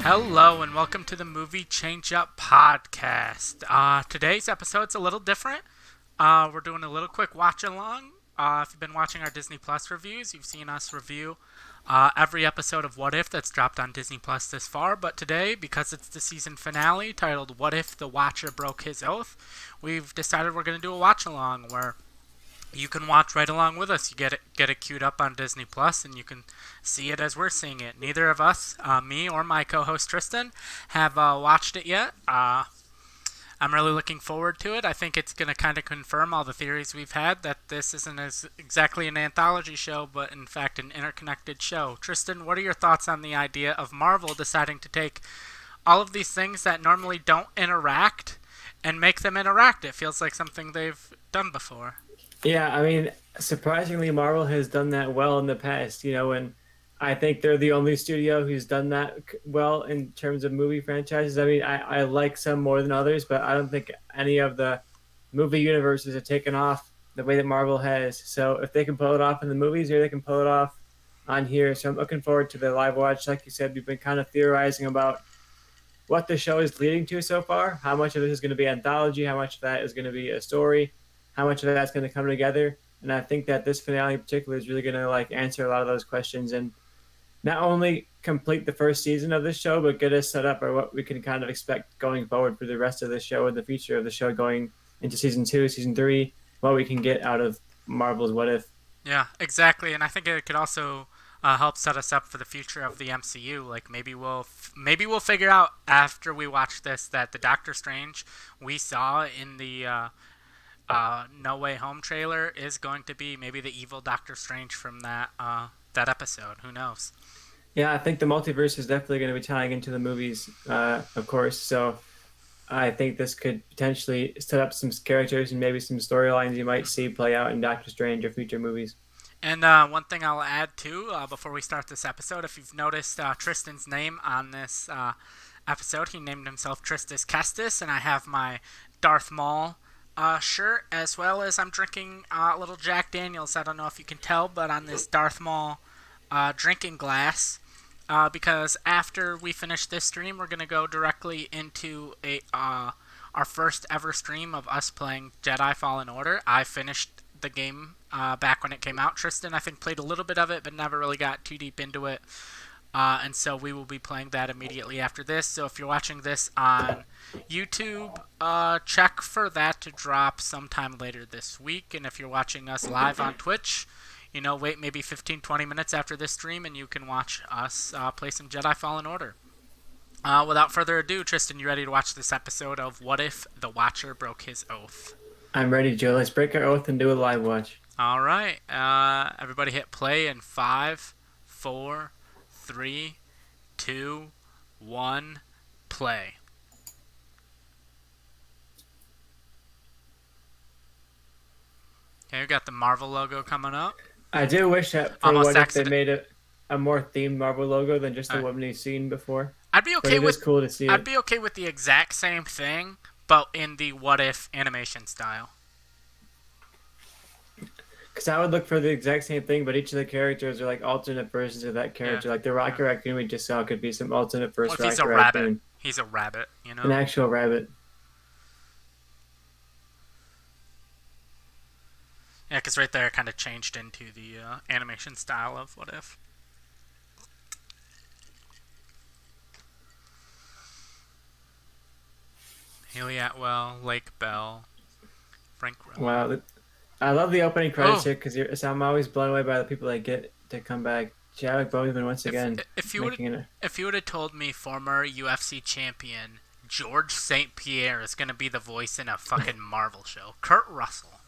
Hello and welcome to the Movie Change Up podcast. Today's episode's a little different. We're doing a little quick watch along. If you've been watching our Disney Plus reviews, you've seen us review every episode of What If that's dropped on Disney Plus this far. But today, because it's the season finale titled What If the Watcher Broke His Oath, we've decided we're going to do a watch along where you can watch right along with us. You get it queued up on Disney Plus, and you can see it as we're seeing it. Neither of us, me or my co-host Tristan, have watched it yet. I'm really looking forward to it. I think it's going to kind of confirm all the theories we've had that this isn't exactly an anthology show, but in fact an interconnected show. Tristan, what are your thoughts on the idea of Marvel deciding to take all of these things that normally don't interact and make them interact? It feels like something they've done before. Yeah, I mean, surprisingly, Marvel has done that well in the past, and I think they're the only studio who's done that well in terms of movie franchises. I mean, I like some more than others, but I don't think any of the movie universes have taken off the way that Marvel has. So if they can pull it off in the movies, here they can pull it off on here. So I'm looking forward to the live watch. Like you said, we've been kind of theorizing about what the show is leading to so far, how much of it is going to be anthology, how much of that is going to be a story, how much of that's going to come together. And I think that this finale in particular is really going to answer a lot of those questions and not only complete the first season of this show, but get us set up for what we can kind of expect going forward for the rest of the show and the future of the show going into season 2, season 3, what we can get out of Marvel's What If. Yeah, exactly, and I think it could also help set us up for the future of the MCU. Like maybe we'll figure out after we watch this that the Doctor Strange we saw in the No Way Home trailer is going to be maybe the evil Doctor Strange from that episode. Who knows? Yeah, I think the multiverse is definitely going to be tying into the movies, of course. So I think this could potentially set up some characters and maybe some storylines you might see play out in Doctor Strange or future movies. And one thing I'll add too before we start this episode, if you've noticed Tristan's name on this episode, he named himself Tristus Kestis, and I have my Darth Maul shirt, as well as I'm drinking a little Jack Daniels. I don't know if you can tell, but on this Darth Maul drinking glass. Because after we finish this stream, we're gonna go directly into our first ever stream of us playing Jedi Fallen Order. I finished the game back when it came out. Tristan, I think, played a little bit of it, but never really got too deep into it. And so we will be playing that immediately after this. So if you're watching this on YouTube, check for that to drop sometime later this week. And if you're watching us live on Twitch, wait maybe 15-20 minutes after this stream and you can watch us play some Jedi Fallen Order. Without further ado, Tristan, you ready to watch this episode of What If the Watcher Broke His Oath? I'm ready, Joe. Let's break our oath and do a live watch. All right. Everybody hit play in 5, 4, 3, 2, 1, play. Okay, we got the Marvel logo coming up. I do wish that for Almost What If they made a more themed Marvel logo than just the one we've seen before. I'd be okay but it is cool to see I'd it. be okay with the exact same thing, but in the What If animation style. Because I would look for the exact same thing, but each of the characters are like alternate versions of that character. Yeah. Like the Rocket Raccoon we just saw could be some alternate first Well, if Rocket Raccoon. he's a rabbit, An actual rabbit. Yeah, because right there it kind of changed into the animation style of What If. Haley Atwell, Lake Bell, Frank Grillo. Wow. I love the opening credits Oh. here because I'm always blown away by the people that get to come back. Chadwick Boseman once again. If you would have told me former UFC champion George St. Pierre is going to be the voice in a fucking Marvel show, Kurt Russell.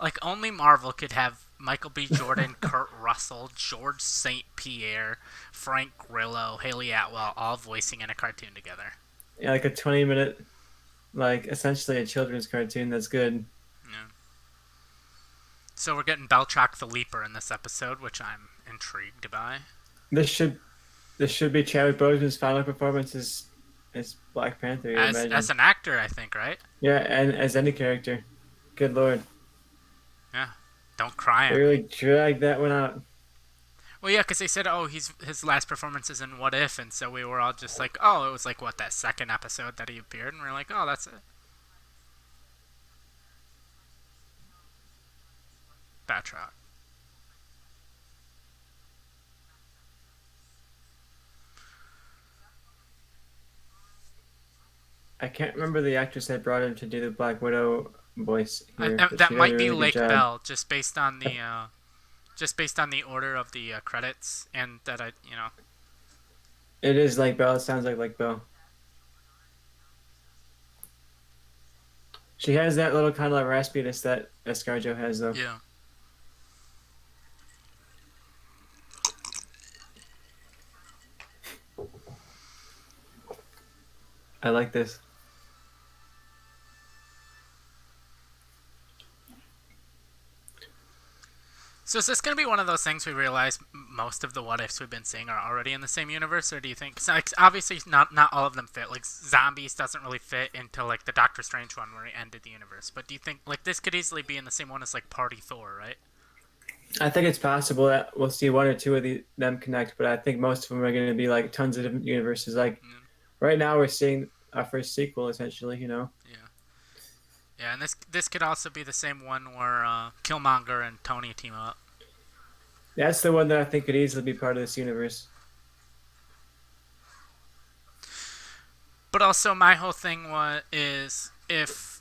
Like, only Marvel could have Michael B. Jordan, Kurt Russell, George St. Pierre, Frank Grillo, Haley Atwell, all voicing in a cartoon together. Yeah, like a 20-minute, essentially a children's cartoon. That's good. Yeah. So we're getting Beltrock the Leaper in this episode, which I'm intrigued by. This should be Chadwick Boseman's final performance as Black Panther. As an actor, I think, right? Yeah, and as any character. Good lord. Yeah. Don't cry They really dragged that one out. Well, yeah, because they said, oh, his last performance is in What If, and so we were all just like, oh, it was like what that second episode that he appeared, and we are like, oh, that's it. Batroc. I can't remember the actress that brought him to do the Black Widow voice here, but That she does a might be really good Lake job. Bell, just based on the order of the credits, and that It is like Belle. It sounds like Belle. She has that little kind of like raspiness that Escarjo has, though. yeah. I like this. So is this going to be one of those things we realize most of the what ifs we've been seeing are already in the same universe, or do you think? 'Cause, like, obviously, not all of them fit. Like zombies doesn't really fit into like the Doctor Strange one where he ended the universe. But do you think like this could easily be in the same one as like Party Thor, right? I think it's possible that we'll see one or two of them connect, but I think most of them are going to be like tons of different universes. Like Mm, right now, we're seeing our first sequel, essentially. yeah, yeah, and this could also be the same one where Killmonger and Tony team up. That's the one that I think could easily be part of this universe. But also, my whole thing is if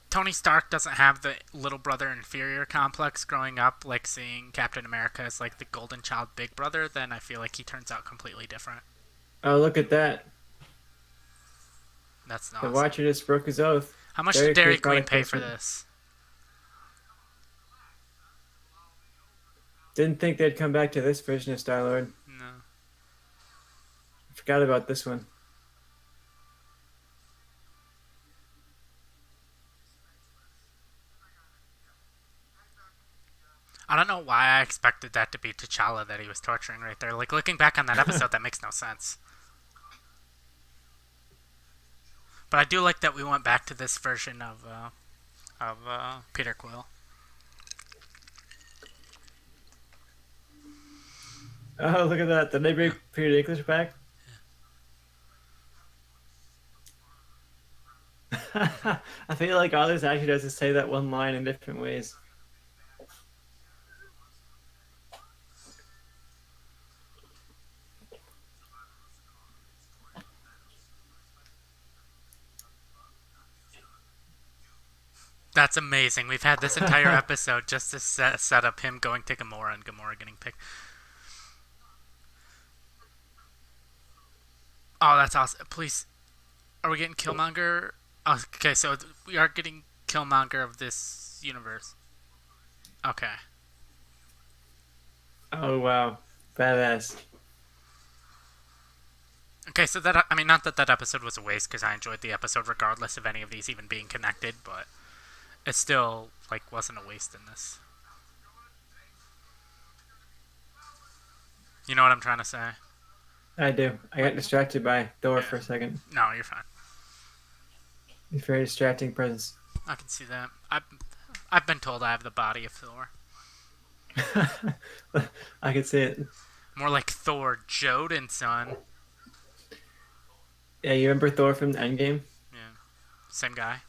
Tony Stark doesn't have the little brother inferior complex growing up, like seeing Captain America as like the golden child big brother, then I feel like he turns out completely different. Oh, look at that! That's The awesome. Watcher just broke his oath. How much did Very cool Dairy Queen product pay for placement. this? Didn't think they'd come back to this version of Star Lord. No. Forgot about this one. I don't know why I expected that to be T'Challa that he was torturing right there. Like looking back on that episode, that makes no sense. But I do like that we went back to this version of Peter Quill. Oh, look at that! Did they bring Peter Dinklage back? I feel like all this actually does is say that one line in different ways. That's amazing. We've had this entire episode just to set up him going to Gamora and Gamora getting picked. Oh, that's awesome. Please, are we getting Killmonger? Oh, okay, so we are getting Killmonger of this universe. Okay. Oh wow, badass. Okay, so that I mean, not that that episode was a waste because I enjoyed the episode regardless of any of these even being connected, but it still like wasn't a waste in this. You know what I'm trying to say? I do. I got distracted by Thor Yeah. for a second. No, you're fine. He's very distracting presence. I can see that. I've been told I have the body of Thor. I could see it. More like Thor Jodenson. Yeah, you remember Thor from Endgame? Yeah, same guy.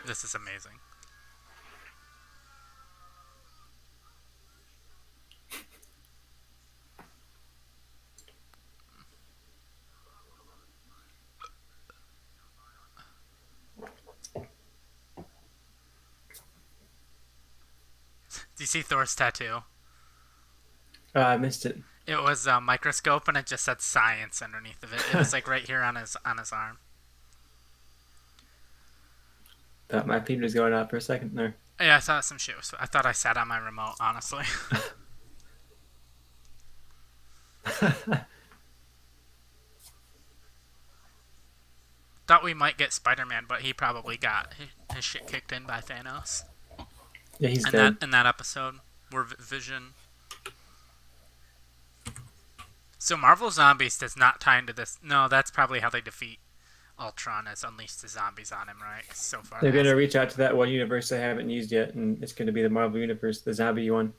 This is amazing. Do you see Thor's tattoo? I missed it. It was a microscope and it just said science underneath of it. It was like right here on his arm. Thought my feed was going out for a second there. Yeah, I saw some shit. I thought I sat on my remote, honestly. Thought we might get Spider-Man, but he probably got his shit kicked in by Thanos. Yeah, he's And that dead. in that episode where Vision. So Marvel Zombies does not tie into this. No, that's probably how they defeat Ultron has unleashed the zombies on him, right? So far, They're that gonna hasn't. reach out to that one universe they haven't used yet, and it's gonna be the Marvel universe, the zombie one.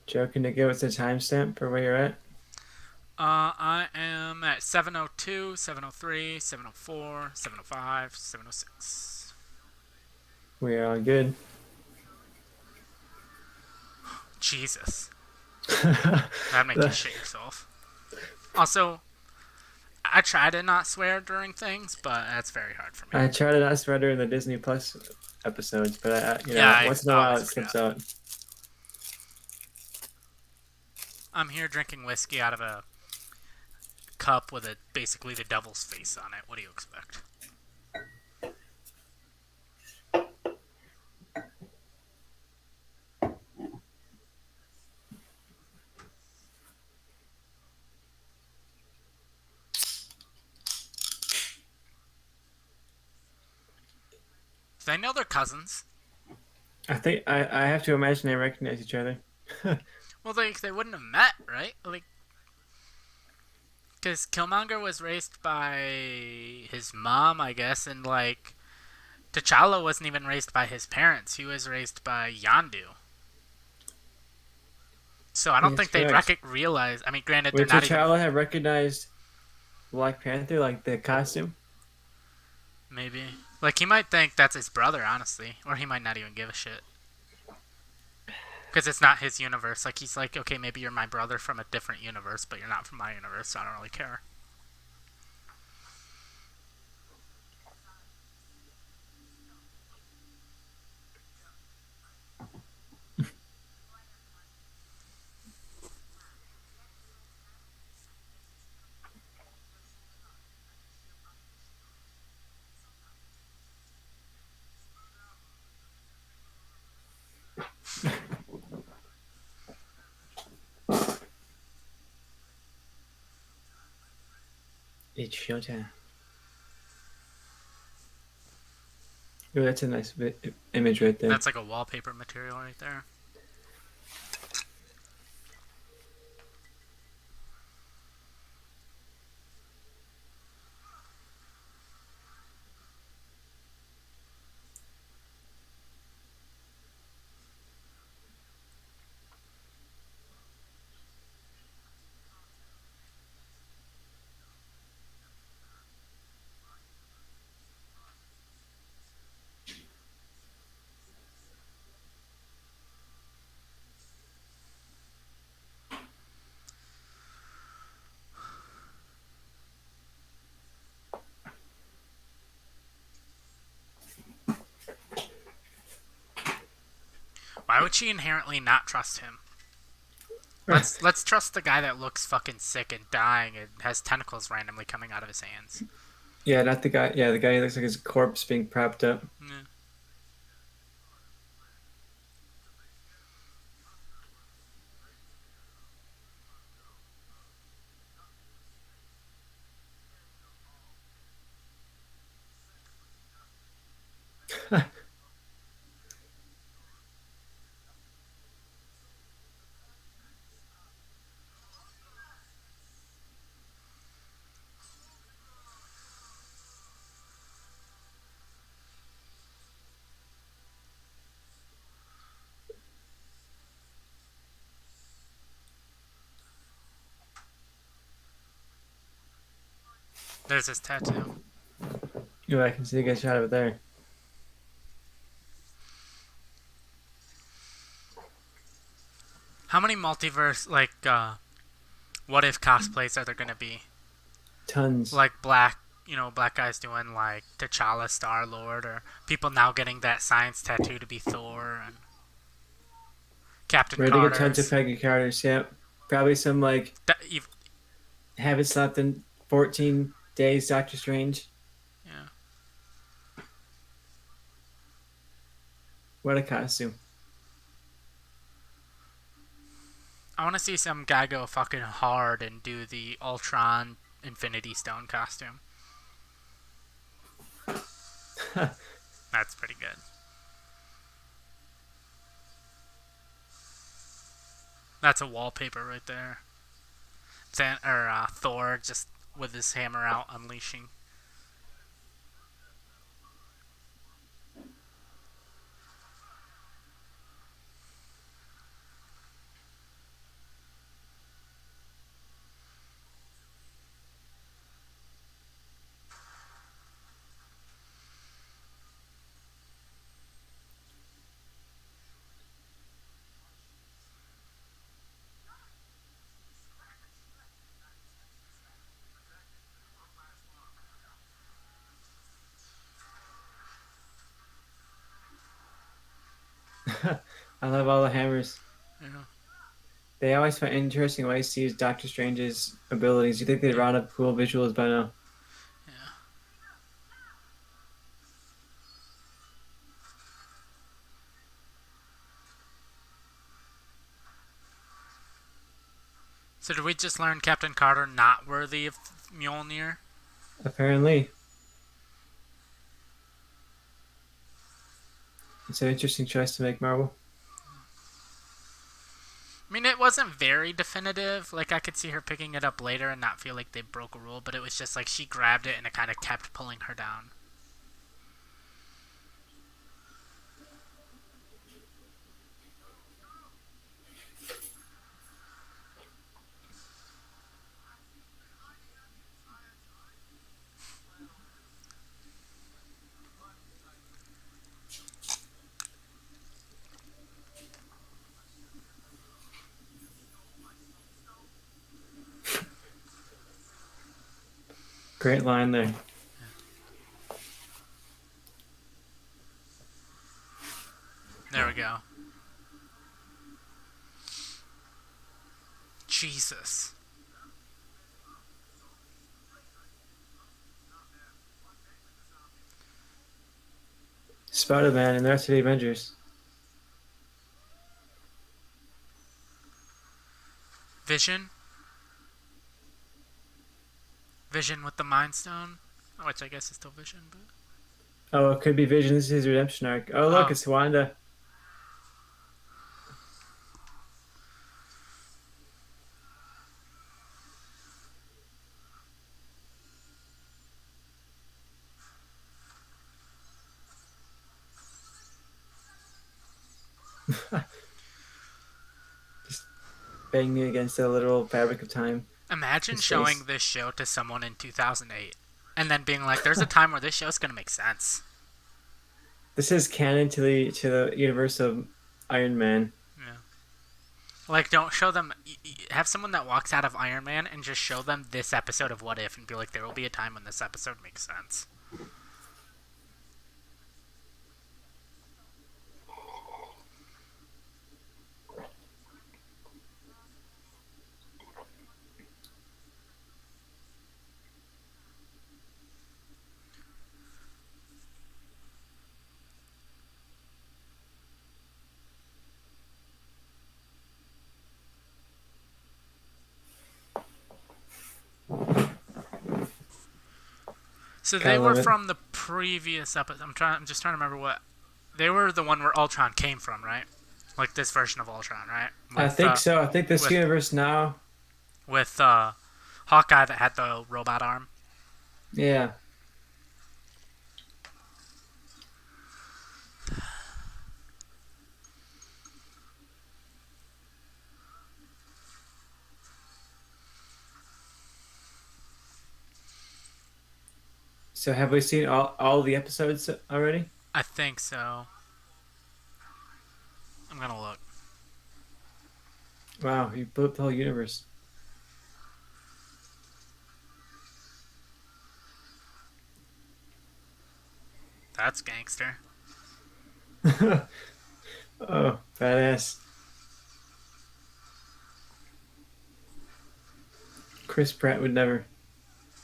Joe, can you give us a timestamp for where you're at? I am at 7:02, 7:03, 7:04, 7:05, 7:06. We are all good. Jesus. That'd make you shit yourself. Also, I try to not swear during things, but that's very hard for me. I try to not spread her in the Disney Plus episodes, but Yeah, I once in a while always it slips forget. out. I'm here drinking whiskey out of a cup with basically the devil's face on it. What do you expect? They know they're cousins. I think I have to imagine they recognize each other. Well, they wouldn't have met, right? Like, because Killmonger was raised by his mom, I guess, and like T'Challa wasn't even raised by his parents. He was raised by Yondu. So I don't Yes, think they'd correct. realize. I mean, granted, they're Would not even. T'Challa have recognized Black Panther, like the costume? Maybe. Like, he might think that's his brother, honestly. Or he might not even give a shit. Because it's not his universe. Like, he's like, okay, maybe you're my brother from a different universe, but you're not from my universe, so I don't really care. It's showtime. Oh, that's a nice image right there. That's like a wallpaper material right there. Why would she inherently not trust him? Let's trust the guy that looks fucking sick and dying and has tentacles randomly coming out of his hands. Yeah, not the guy. Yeah, the guy who looks like his corpse being propped up. Yeah. There's his tattoo. Oh, I can see a good shot of it there. How many multiverse, like, what if cosplays are there gonna be? Tons. Like black guys doing like T'Challa Star Lord, or people now getting that science tattoo to be Thor, and Captain We're gonna get tons of Carter's. Peggy Carters. Yeah, probably some like That, haven't slept in 14 days. Doctor Strange. yeah. What a costume. I want to see some guy go fucking hard and do the Ultron Infinity Stone costume. That's pretty good. That's a wallpaper right there. Thor just with his hammer out, unleashing. I love all the hammers. Yeah, They always find interesting ways to use Doctor Strange's abilities. You think they'd yeah, round up cool visuals by now? yeah. So did we just learn Captain Carter not worthy of Mjolnir? Apparently, it's an interesting choice to make, Marvel. I mean, it wasn't very definitive. Like, I could see her picking it up later and not feel like they broke a rule, but it was just like she grabbed it and it kind of kept pulling her down. Great line there. There we go. Jesus. Spider-Man and the rest of the Avengers. Vision? Vision with the Mind Stone? Which I guess is still Vision, but. Oh, it could be Vision. This is his redemption arc. Oh, look, Oh. it's Wanda. Just banging against the literal fabric of time Imagine and showing space. this show to someone in 2008 and then being like, there's a time where this show's going to make sense. This is canon to the universe of Iron Man. Yeah. Like, don't show them. Have someone that walks out of Iron Man and just show them this episode of What If and be like, there will be a time when this episode makes sense. So they Gotta were love it. from the previous episode. I'm just trying to remember what. They were the one where Ultron came from, right? Like this version of Ultron, right? I With think so. I think this with universe now. with Hawkeye that had the robot arm. Yeah. So have we seen all the episodes already? I think so. I'm gonna look. Wow, you blew up the whole universe. That's gangster. Oh, badass. Chris Pratt would never.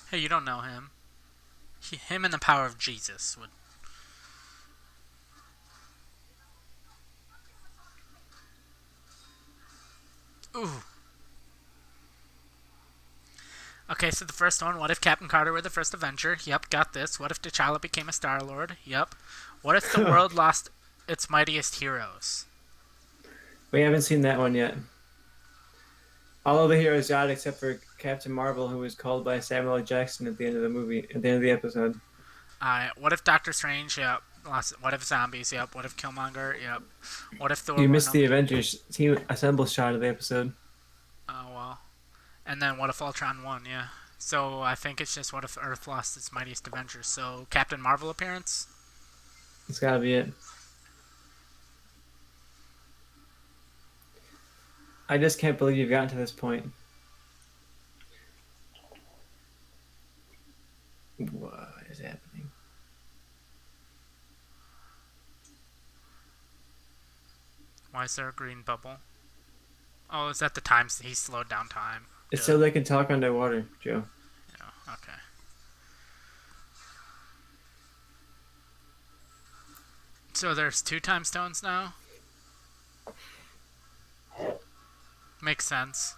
Hey, you don't know him. Him and the power of Jesus would. Ooh. Okay, so the first one, what if Captain Carter were the first Avenger? Yep, got this. What if T'Challa became a Star-Lord? Yep. What if the world lost its mightiest heroes? We haven't seen that one yet. All of the heroes died except for Captain Marvel, who was called by Samuel L. Jackson at the end of the movie, at the end of the episode. What if Doctor Strange? Yep. What if zombies? Yep. What if Killmonger? Yep. What if Thor You were missed no? the Avengers team assemble shot of the episode. Oh well. And then what if Ultron won? Yeah. So I think it's just what if Earth lost its mightiest Avengers? So Captain Marvel appearance. It's gotta be it. I just can't believe you've gotten to this point. What is happening? Why is there a green bubble? Oh, is that the time he slowed down time? It's Duh. so they can talk underwater, Joe. Yeah. Okay. So there's two time stones now. Makes sense.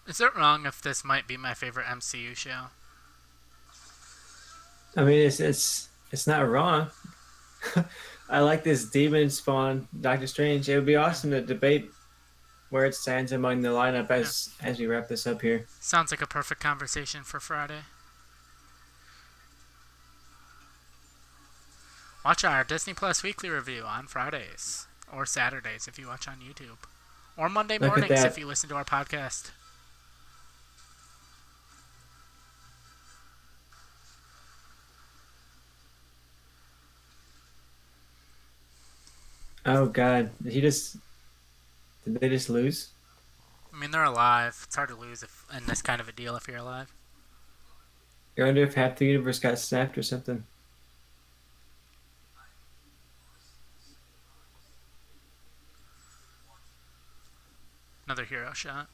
Is it wrong if this might be my favorite MCU show? I mean, it's not wrong. I like this demon spawn, Doctor Strange. It would be Yeah. awesome to debate where it stands among the lineup Yeah. as we wrap this up here. Sounds like a perfect conversation for Friday. Watch our Disney Plus weekly review on Fridays or Saturdays if you watch on YouTube, or Monday Look at mornings if that. you listen to our podcast. Oh God, did they just lose? I mean, they're alive. It's hard to lose in this kind of a deal if you're alive. I wonder if half the universe got snapped or something. Another hero shot.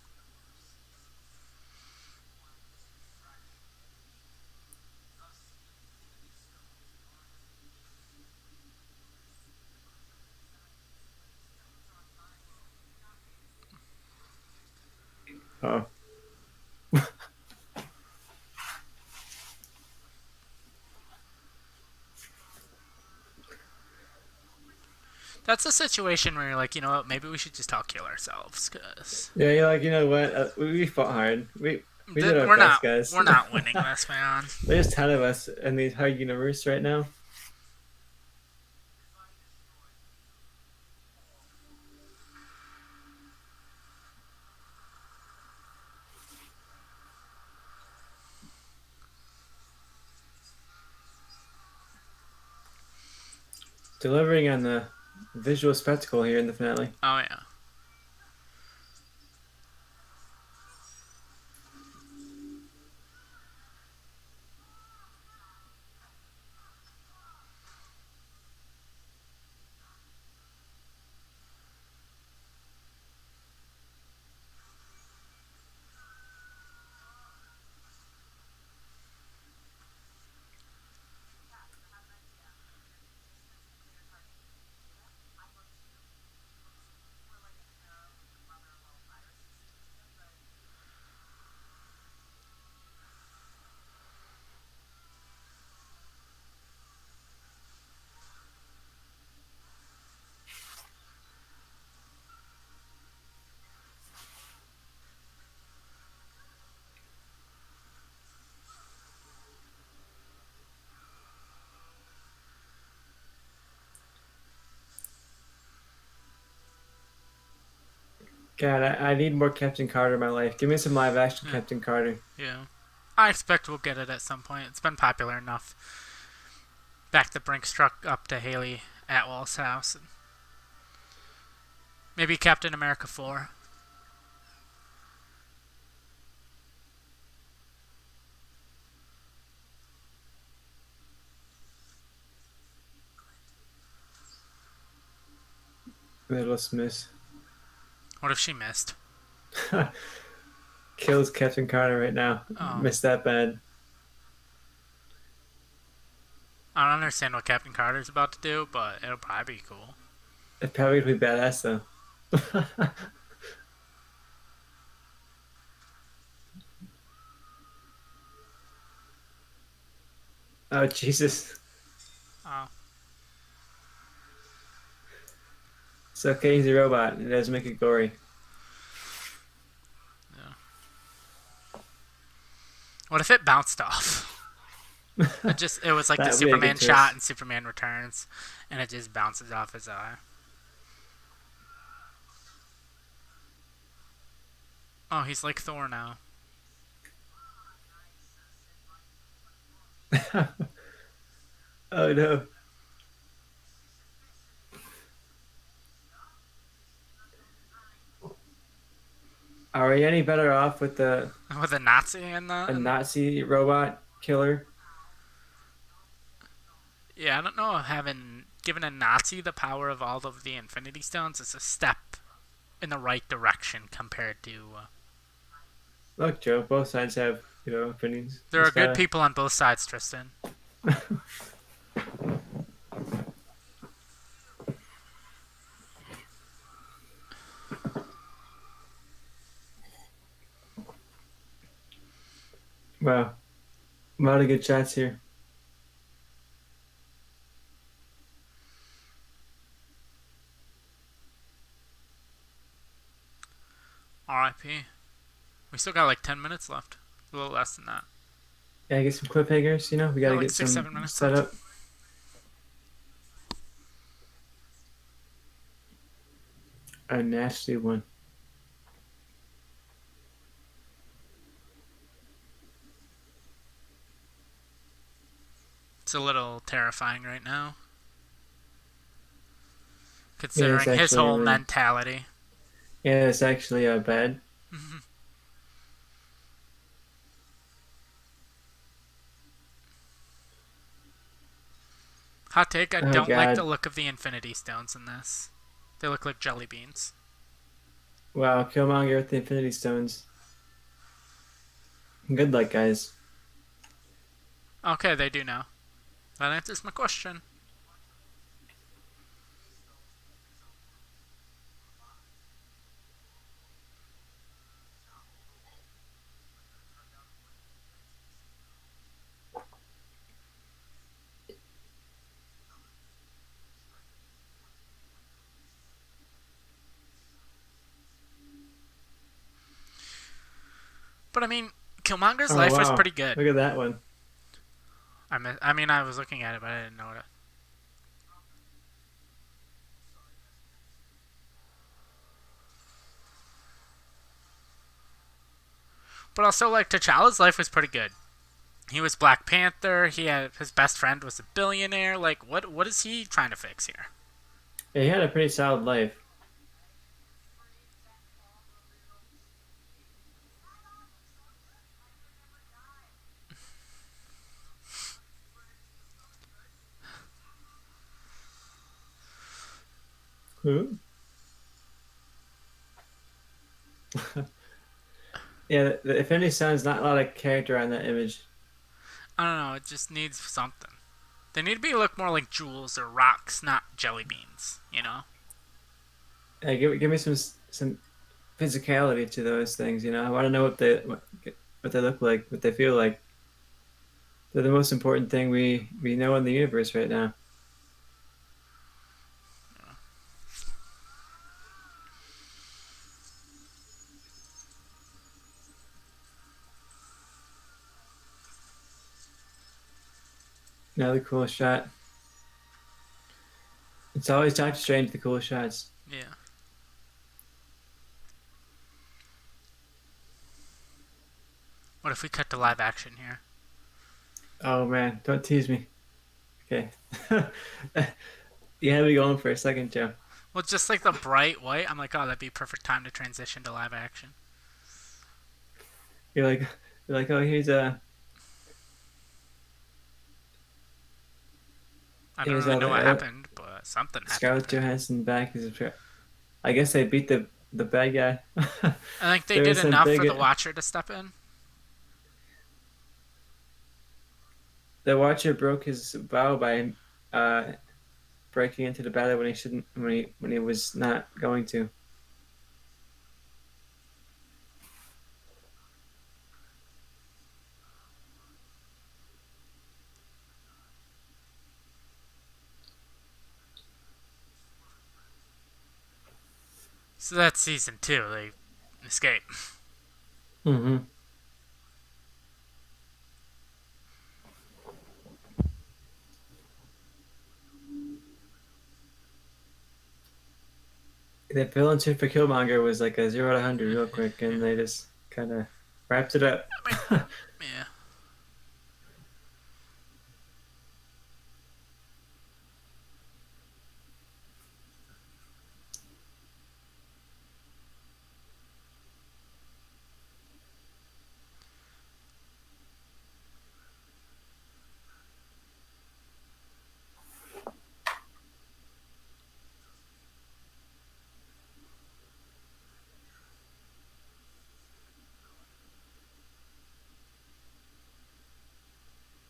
Oh, That's a situation where you're like, you know what, maybe we should just all kill ourselves, cause yeah. You're like, you know what? We fought hard. We did our best, guys. we're not winning this, man. There's a ton of us in the entire universe right now. Delivering on the visual spectacle here in the finale. Oh yeah. God, I need more Captain Carter in my life. Give me some live action Yeah. Captain Carter. Yeah. I expect we'll get it at some point. It's been popular enough. Back the Brinks truck up to Haley Atwell's house. Maybe Captain America 4. Little Smith. What if she missed? Kills Captain Carter right now. Oh, Missed that bad. I don't understand what Captain Carter's about to do, but it'll probably be cool. It's probably gonna be badass though. Oh Jesus. Oh, It's okay, he's a robot. It does make it gory. yeah. What if it bounced off? It was like the That would be a good Superman shot twist. and Superman Returns, and it just bounces off his eye. Oh, he's like Thor now. Oh no. Are we any better off with the With a Nazi in the. a Nazi robot killer? Yeah, I don't know. Having given a Nazi the power of all of the Infinity Stones is a step in the right direction compared to. Look, Joe, both sides have, opinions. There are Just good gotta people on both sides, Tristan. wow. A lot of good shots here. R.I.P. We still got like 10 minutes left. A little less than that. Yeah, get some cliffhangers, we Yeah, gotta like get six, some 7 minutes left. setup. A nasty one. It's a little terrifying right now, Yeah, it's considering his actually whole really mentality. yeah, it's actually bad. Hot take, I Oh don't like the god. look of the Infinity Stones in this. They look like jelly beans. Wow, Killmonger with the Infinity Stones. Good luck, guys. Okay, they do now. That answers my question. But I mean, Killmonger's Oh life was wow. pretty good. Look at that one. I was looking at it, but I didn't know it. But also, like, T'Challa's life was pretty good. He was Black Panther. He had his best friend was a billionaire. Like, what is he trying to fix here? Yeah, he had a pretty solid life. Who? Yeah, the Infinity Stone's not a lot of character on that image. I don't know. It just needs something. They need to be look more like jewels or rocks, not jelly beans. You know. Yeah, give me some physicality to those things. I want to know what they look like, what they feel like. They're the most important thing we know in the universe right now. Another cool shot. It's always Doctor Strange the coolest shots. Yeah. What if we cut to live action here? Oh man, don't tease me. Okay. You had me going for a second, Joe. Well, just like the bright white, I'm like, oh, that'd be perfect time to transition to live action. You're like you're like, oh I don't here's really all know the what happened, but something happened Scarlett there. Johansson back as a I guess they beat the bad guy. I think they There did was some enough for the big. Watcher to step in. The Watcher broke his vow by uh, breaking into the battle when he shouldn't, when he was not going to. So that's season two. They escape. Mm-hmm. The villain tune for Killmonger was like a 0 to 100 real quick, and they just kind of wrapped it up. I mean, yeah.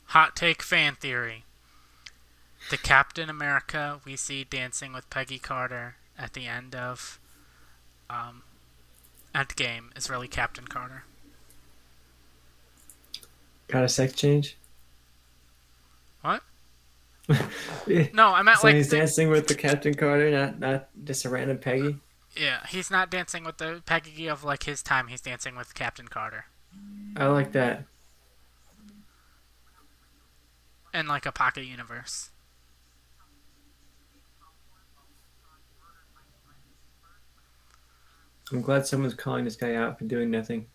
Hot take fan theory. The Captain America we see dancing with Peggy Carter at the end of um, Endgame is really Captain Carter. Got a sex change. What? Yeah. No, I meant So like he's dancing with the Captain Carter, not just a random Peggy. yeah, he's not dancing with the Peggy of like his time. He's dancing with Captain Carter I like that. in like a pocket universe. I'm glad someone's calling this guy out for doing nothing.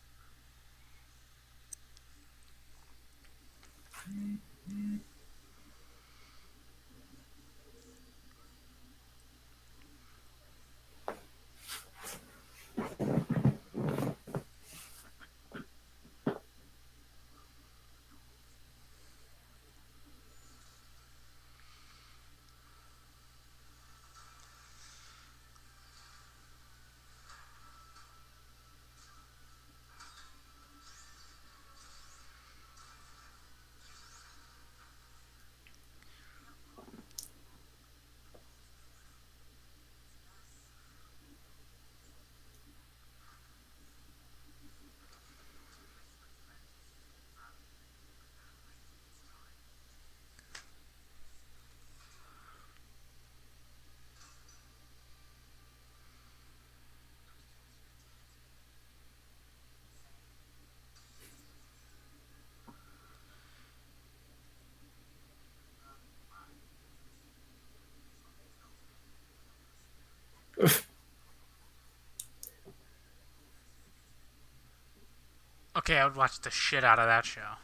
Okay, I would watch the shit out of that show.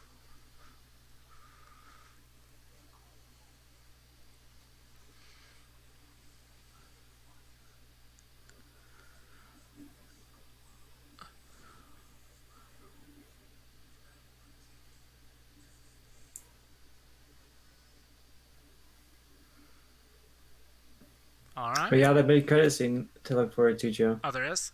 All right. But yeah, the mid credit scene to look forward to, Joe. Oh, there is.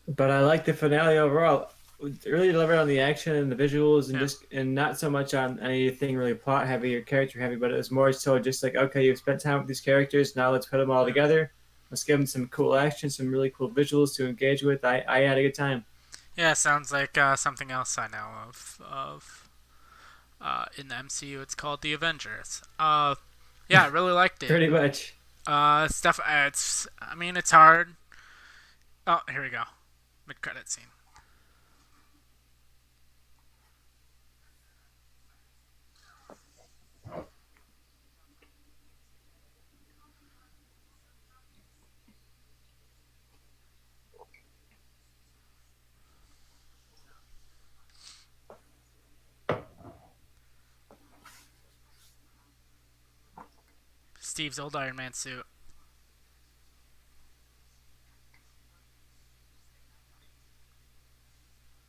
But I like the finale overall. It really delivered on the action and the visuals, and Yeah. just and not so much on anything really plot heavy or character heavy. But it was more so just like, okay, you've spent time with these characters, now let's put them all Yeah. together. Let's give them some cool action, some really cool visuals to engage with. I had a good time. Yeah, sounds like something else I know of in the MCU. It's called the Avengers. Yeah, I really liked it. Pretty much. Stuff. It's. I mean, it's hard. Oh, here we go. Mid credit scene. Steve's old Iron Man suit.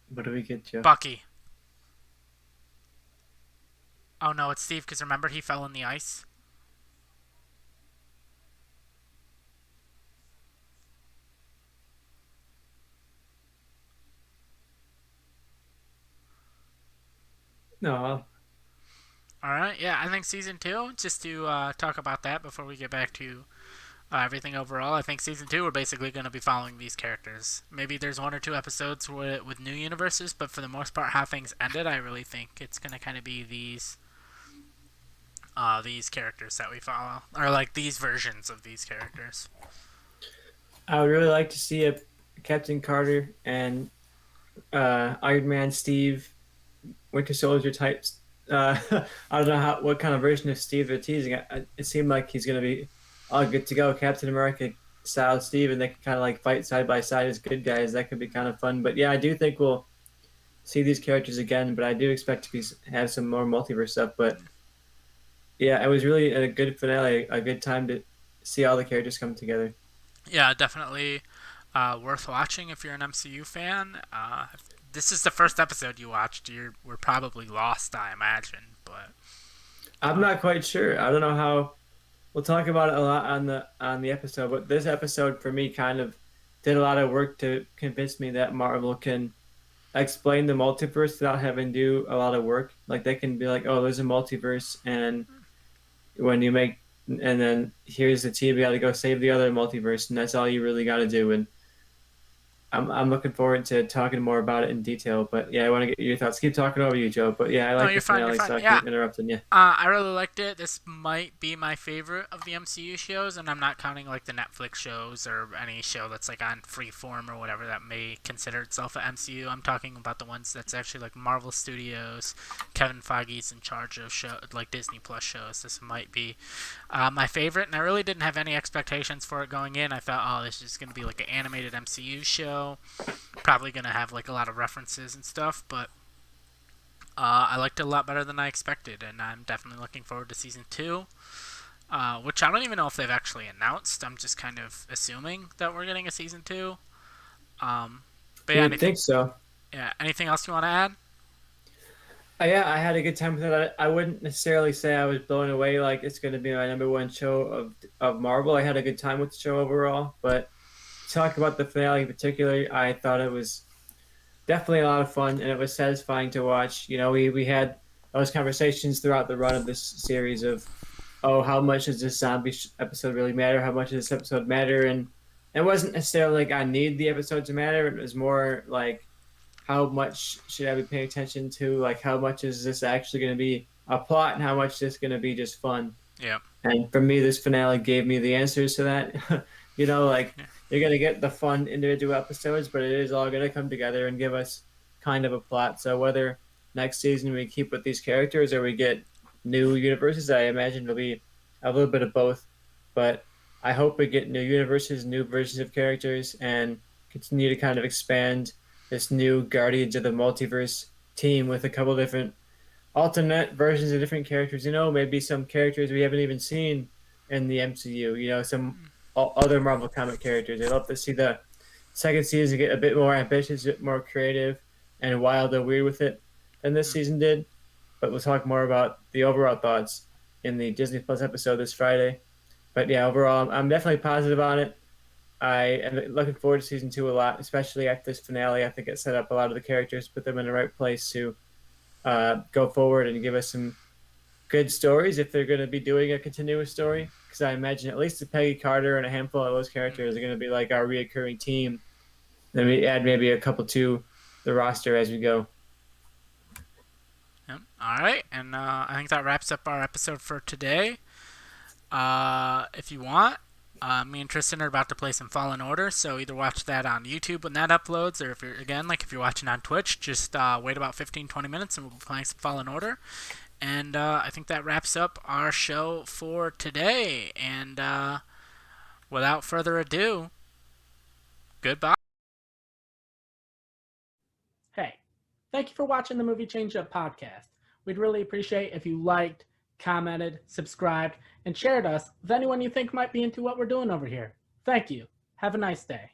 What do we get, Joe? Bucky. Oh no, it's Steve because remember he fell in the ice. No, All right, yeah, I think season two. Just to talk about that before we get back to everything overall, I think season two we're basically going to be following these characters. Maybe there's one or two episodes with new universes, but for the most part, how things ended, I really think it's going to kind of be these characters that we follow, or like these versions of these characters. I would really like to see a Captain Carter and Iron Man Steve Winter Soldier types. I don't know what kind of version of Steve they're teasing. It seemed like he's going to be all good to go, Captain America style Steve, and they can kind of like fight side by side as good guys. That could be kind of fun. But yeah, I do think we'll see these characters again. But I do expect to have some more multiverse stuff. But yeah, it was really a good finale, a good time to see all the characters come together. Yeah, definitely worth watching if you're an MCU fan. If this is the first episode you watched, we're probably lost, I imagine. But I'm uh, not quite sure. I don't know how. We'll talk about it a lot on the episode, but this episode for me kind of did a lot of work to convince me that Marvel can explain the multiverse without having to do a lot of work. Like they can be like, "Oh, there's a multiverse, and when you make, and then here's the team, you got to go save the other multiverse, and that's all you really got to do." And I'm looking forward to talking more about it in detail. But yeah, I want to get your thoughts. Keep talking over you, Joe. But yeah, I no, like the you're fine. You're finale, fine. so I Yeah, keep interrupting you. I really liked it. This might be my favorite of the MCU shows, and I'm not counting like the Netflix shows or any show that's like on Freeform or whatever that may consider itself a MCU. I'm talking about the ones that's actually like Marvel Studios. Kevin Feige's in charge of show like Disney Plus shows. This might be my favorite, and I really didn't have any expectations for it going in. I thought, oh, this is going to be like an animated MCU show, probably going to have like a lot of references and stuff, but I liked it a lot better than I expected, and I'm definitely looking forward to season two, which I don't even know if they've actually announced. I'm just kind of assuming that we're getting a season two. Um, but You yeah, would think so. anything else you want to add? Yeah, I had a good time with it. I wouldn't necessarily say I was blown away like it's going to be my number one show of Marvel. I had a good time with the show overall, but to talk about the finale in particular, I thought it was definitely a lot of fun and it was satisfying to watch. You know, we had those conversations throughout the run of this series of, oh, how much does this episode really matter? How much does this episode matter? And it wasn't necessarily like I need the episode to matter. It was more like how much should I be paying attention to? Like, how much is this actually going to be a plot, and how much is this going to be just fun? Yeah. And for me, this finale gave me the answers to that. Like Yeah. you're going to get the fun individual episodes, but it is all going to come together and give us kind of a plot. So whether next season we keep with these characters or we get new universes, I imagine it'll be a little bit of both. But I hope we get new universes, new versions of characters, and continue to kind of expand this new Guardians of the Multiverse team with a couple different alternate versions of different characters. Maybe some characters we haven't even seen in the MCU. Some other Marvel comic characters. I'd love to see the second season get a bit more ambitious, a bit more creative, and wild and weird with it than this season did. But we'll talk more about the overall thoughts in the Disney Plus episode this Friday. But yeah, overall, I'm definitely positive on it. I am looking forward to season two a lot, especially after this finale. I think it set up a lot of the characters, put them in the right place to go forward and give us some good stories if they're going to be doing a continuous story. Because I imagine at least Peggy Carter and a handful of those characters are going to be like our reoccurring team. Then we add maybe a couple to the roster as we go. Yep. All right, and I think that wraps up our episode for today. If you want, me and Tristan are about to play some Fallen Order, so either watch that on YouTube when that uploads, or if you're watching on Twitch, just wait about 15-20 minutes and we'll be playing some Fallen Order. And I think that wraps up our show for today. And without further ado, goodbye. Hey, thank you for watching the Movie Change Up podcast. We'd really appreciate if you liked, commented, subscribed, and shared us with anyone you think might be into what we're doing over here. Thank you. Have a nice day.